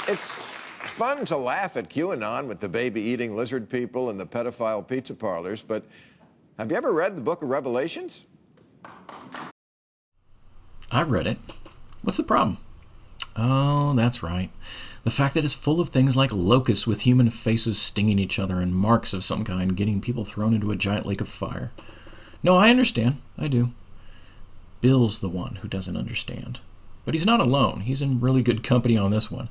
It's fun to laugh at QAnon with the baby-eating lizard people and the pedophile pizza parlors, but have you ever read the book of Revelations? I've read it. What's the problem? Oh, that's right. The fact that it's full of things like locusts with human faces stinging each other and marks of some kind getting people thrown into a giant lake of fire. No, I understand. I do. Bill's the one who doesn't understand. But he's not alone. He's in really good company on this one.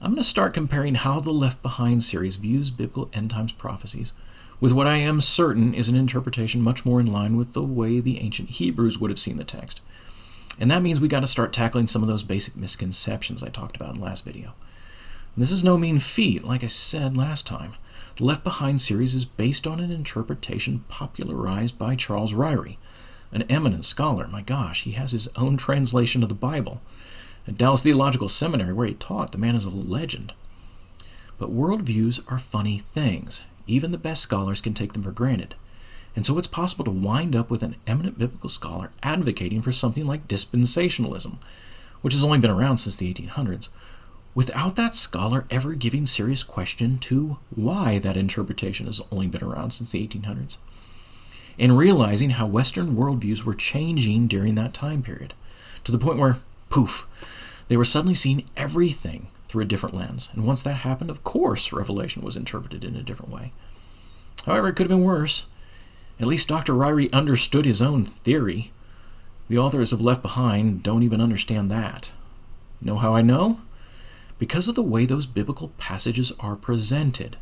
I'm going to start comparing how the Left Behind series views biblical end times prophecies with what I am certain is an interpretation much more in line with the way the ancient Hebrews would have seen the text. And that means we got to start tackling some of those basic misconceptions I talked about in the last video. And this is no mean feat. Like I said last time, the Left Behind series is based on an interpretation popularized by Charles Ryrie, an eminent scholar. My gosh, he has his own translation of the Bible. At Dallas Theological Seminary, where he taught, the man is a legend. But worldviews are funny things. Even the best scholars can take them for granted. And so it's possible to wind up with an eminent biblical scholar advocating for something like dispensationalism, which has only been around since the 1800s, without that scholar ever giving serious question to why that interpretation has only been around since the 1800s, and realizing how Western worldviews were changing during that time period, to the point where, poof, they were suddenly seeing everything through a different lens. And once that happened, of course, Revelation was interpreted in a different way. However, it could have been worse. At least Dr. Ryrie understood his own theory. The authors of Left Behind don't even understand that. Know how I know? Because of the way those biblical passages are presented.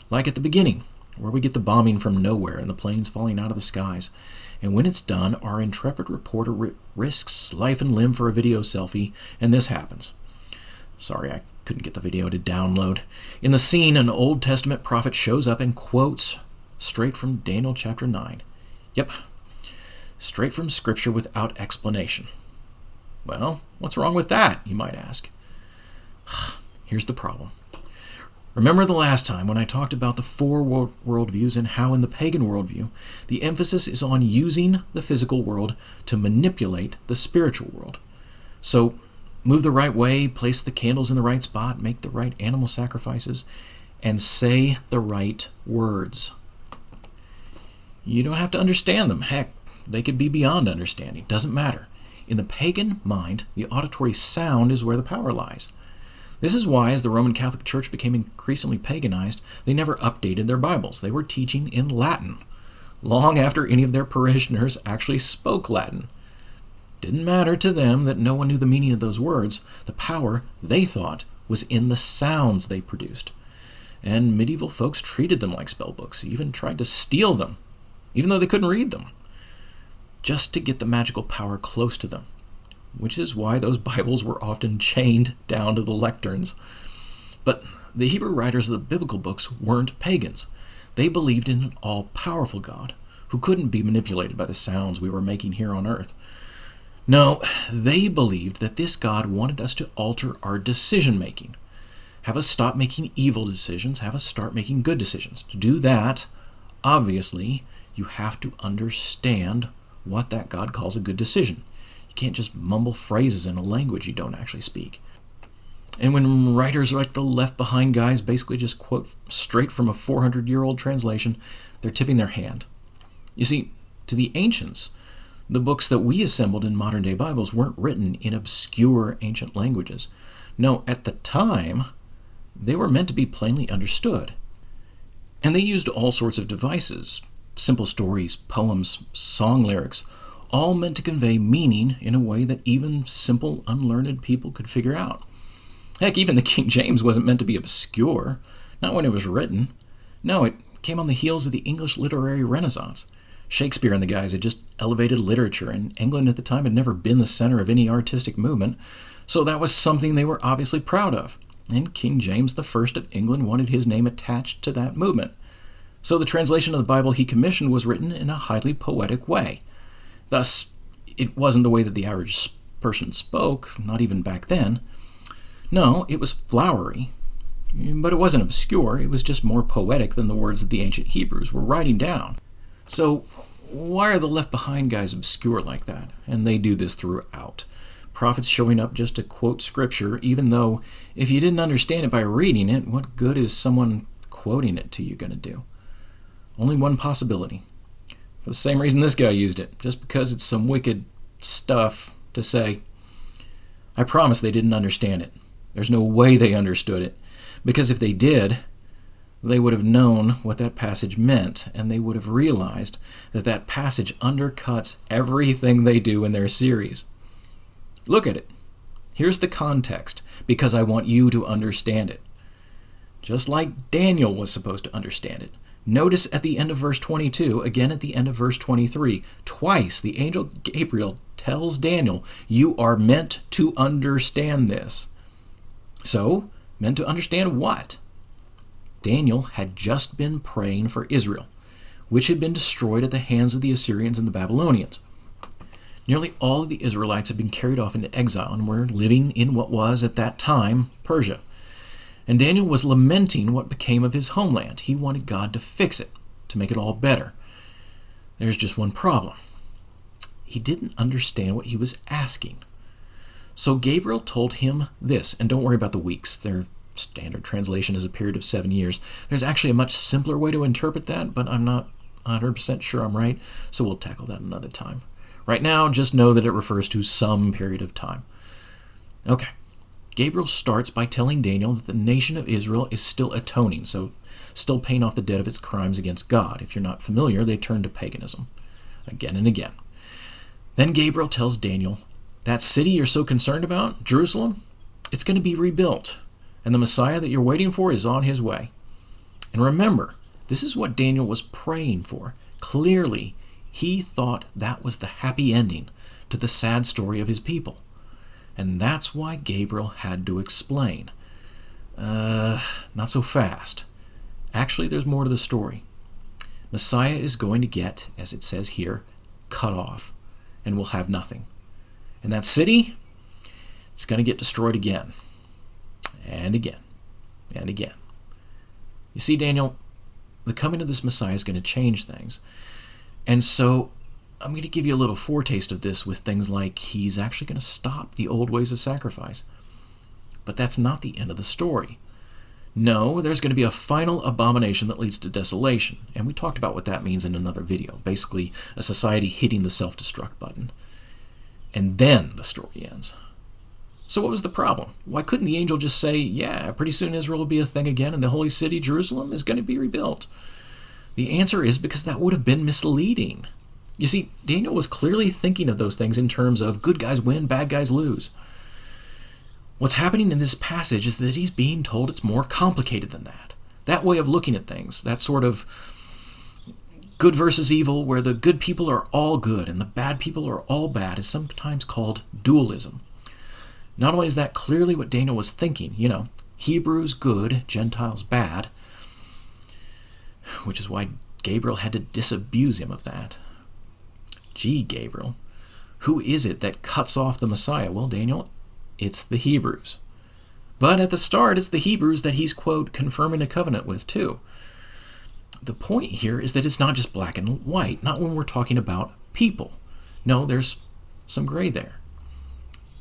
Like at the beginning, where we get the bombing from nowhere and the planes falling out of the skies. And when it's done, our intrepid reporter risks life and limb for a video selfie, and this happens. Sorry, I couldn't get the video to download. In the scene, an Old Testament prophet shows up and quotes straight from Daniel chapter 9. Yep, straight from Scripture without explanation. Well, what's wrong with that, you might ask? Here's the problem. Remember the last time when I talked about the four worldviews and how in the pagan worldview, the emphasis is on using the physical world to manipulate the spiritual world. So, move the right way, place the candles in the right spot, make the right animal sacrifices, and say the right words. You don't have to understand them. Heck, they could be beyond understanding. Doesn't matter. In the pagan mind, the auditory sound is where the power lies. This is why, as the Roman Catholic Church became increasingly paganized, they never updated their Bibles. They were teaching in Latin, long after any of their parishioners actually spoke Latin. Didn't matter to them that no one knew the meaning of those words. The power, they thought, was in the sounds they produced. And medieval folks treated them like spellbooks, even tried to steal them, even though they couldn't read them, just to get the magical power close to them. Which is why those Bibles were often chained down to the lecterns. But the Hebrew writers of the biblical books weren't pagans. They believed in an all-powerful God who couldn't be manipulated by the sounds we were making here on earth. No, they believed that this God wanted us to alter our decision-making. Have us stop making evil decisions, have us start making good decisions. To do that, obviously, you have to understand what that God calls a good decision. You can't just mumble phrases in a language you don't actually speak. And when writers like the Left Behind guys basically just quote straight from a 400-year-old translation, they're tipping their hand. You see, to the ancients, the books that we assembled in modern-day Bibles weren't written in obscure ancient languages. No, at the time, they were meant to be plainly understood. And they used all sorts of devices, simple stories, poems, song lyrics, all meant to convey meaning in a way that even simple, unlearned people could figure out. Heck, even the King James wasn't meant to be obscure, not when it was written. No, it came on the heels of the English literary Renaissance. Shakespeare and the guys had just elevated literature, and England at the time had never been the center of any artistic movement, so that was something they were obviously proud of. And King James I of England wanted his name attached to that movement. So the translation of the Bible he commissioned was written in a highly poetic way. Thus, it wasn't the way that the average person spoke, not even back then. No, it was flowery, but it wasn't obscure. It was just more poetic than the words that the ancient Hebrews were writing down. So, why are the Left Behind guys obscure like that? And they do this throughout. prophets showing up just to quote scripture, even though if you didn't understand it by reading it, what good is someone quoting it to you going to do? Only one possibility. For the same reason this guy used it, just because it's some wicked stuff to say. I promise they didn't understand it. There's no way they understood it, because if they did, they would have known what that passage meant, and they would have realized that that passage undercuts everything they do in their series. Look at it. Here's the context, because I want you to understand it. Just like Daniel was supposed to understand it. Notice at the end of verse 22, again at the end of verse 23, twice the angel Gabriel tells Daniel, you are meant to understand this. So, meant to understand what? Daniel had just been praying for Israel, which had been destroyed at the hands of the Assyrians and the Babylonians. Nearly all of the Israelites had been carried off into exile and were living in what was, at that time, Persia. And Daniel was lamenting what became of his homeland. He wanted God to fix it, to make it all better. There's just one problem. He didn't understand what he was asking. So Gabriel told him this, and don't worry about the weeks. Their standard translation is a period of 7 years. There's actually a much simpler way to interpret that, but I'm not 100% sure I'm right, so we'll tackle that another time. Right now, just know that it refers to some period of time. Okay. Gabriel starts by telling Daniel that the nation of Israel is still atoning, so still paying off the debt of its crimes against God. If you're not familiar, they turn to paganism again and again. Then Gabriel tells Daniel, that city you're so concerned about, Jerusalem, it's going to be rebuilt, and the Messiah that you're waiting for is on his way. And remember, this is what Daniel was praying for. Clearly, he thought that was the happy ending to the sad story of his people. And that's why Gabriel had to explain. Not so fast. Actually, there's more to the story. Messiah is going to get, as it says here, cut off, and will have nothing. And that city, it's going to get destroyed again, and again, and again. You see, Daniel, the coming of this Messiah is going to change things. And so I'm going to give you a little foretaste of this with things like he's actually going to stop the old ways of sacrifice. But that's not the end of the story. No, there's going to be a final abomination that leads to desolation. And we talked about what that means in another video. Basically, a society hitting the self-destruct button. And then the story ends. So what was the problem? Why couldn't the angel just say, yeah, pretty soon Israel will be a thing again and the holy city, Jerusalem, is going to be rebuilt? The answer is because that would have been misleading. You see, Daniel was clearly thinking of those things in terms of good guys win, bad guys lose. What's happening in this passage is that he's being told it's more complicated than that. That way of looking at things, that sort of good versus evil, where the good people are all good and the bad people are all bad, is sometimes called dualism. Not only is that clearly what Daniel was thinking, Hebrews good, Gentiles bad, which is why Gabriel had to disabuse him of that. Gee, Gabriel, who is it that cuts off the Messiah? Well, Daniel, it's the Hebrews. But at the start, it's the Hebrews that he's, quote, confirming a covenant with, too. The point here is that it's not just black and white, not when we're talking about people. No, there's some gray there.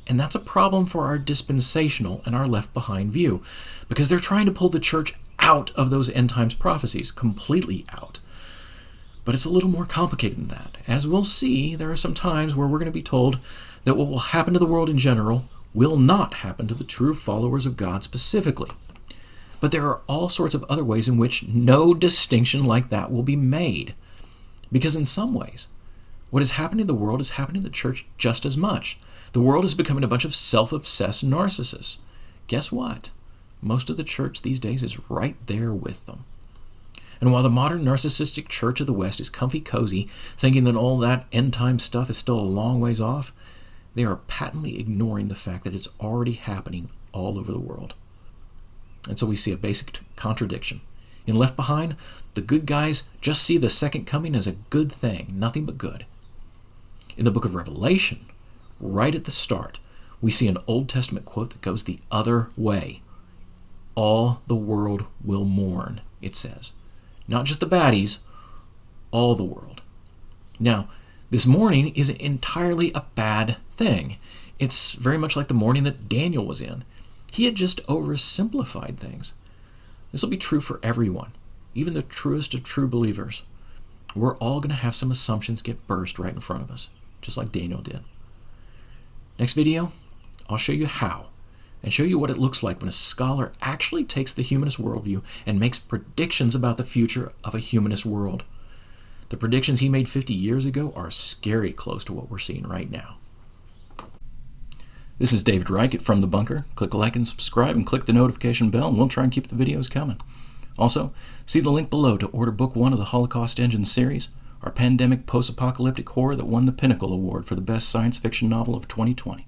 And that's a problem for our dispensational and our left behind view, because they're trying to pull the church out of those end times prophecies, completely out. But it's a little more complicated than that. As we'll see, there are some times where we're going to be told that what will happen to the world in general will not happen to the true followers of God specifically. But there are all sorts of other ways in which no distinction like that will be made. Because in some ways, what is happening in the world is happening in the church just as much. The world is becoming a bunch of self-obsessed narcissists. Guess what? Most of the church these days is right there with them. And while the modern narcissistic church of the West is comfy cozy, thinking that all that end-time stuff is still a long ways off, they are patently ignoring the fact that it's already happening all over the world. And so we see a basic contradiction. In Left Behind, the good guys just see the second coming as a good thing, nothing but good. In the book of Revelation, right at the start, we see an Old Testament quote that goes the other way. All the world will mourn, it says. Not just the baddies, all the world. Now, this mourning isn't entirely a bad thing. It's very much like the morning that Daniel was in. He had just oversimplified things. This will be true for everyone, even the truest of true believers. We're all going to have some assumptions get burst right in front of us, just like Daniel did. Next video, I'll show you how, and show you what it looks like when a scholar actually takes the humanist worldview and makes predictions about the future of a humanist world. The predictions he made 50 years ago are scary close to what we're seeing right now. This is David Reichert from The Bunker. Click like and subscribe and click the notification bell, and we'll try and keep the videos coming. Also, see the link below to order Book 1 of the Holocaust Engine series, our pandemic post-apocalyptic horror that won the Pinnacle Award for the best science fiction novel of 2020.